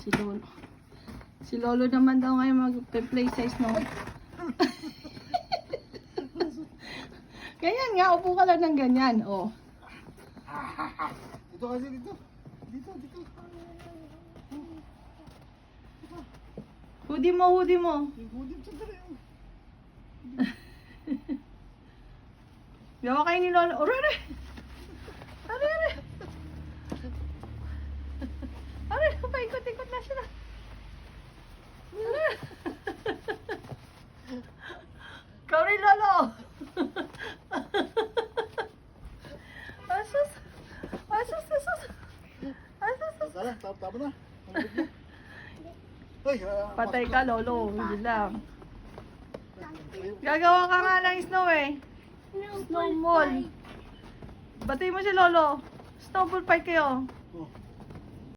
Si Lolo. Si Lolo naman daw ngayon mag-play size, no? Ganyan nga, upo ka lang ng ganyan, oh. Dito kasi, dito. Dito. Hoodie mo. Hudip sa dali. Gawa kayo ni Lolo. Are! Paikot-ikot na siya. Ikaw rin, Lolo. Asus. Tara, tama na. Ay, Patay ka, Lolo. Hindi lang. Gagawa ka nga ng snow eh. Snowball. Batay mo si Lolo. Snowball fight kayo. Oh.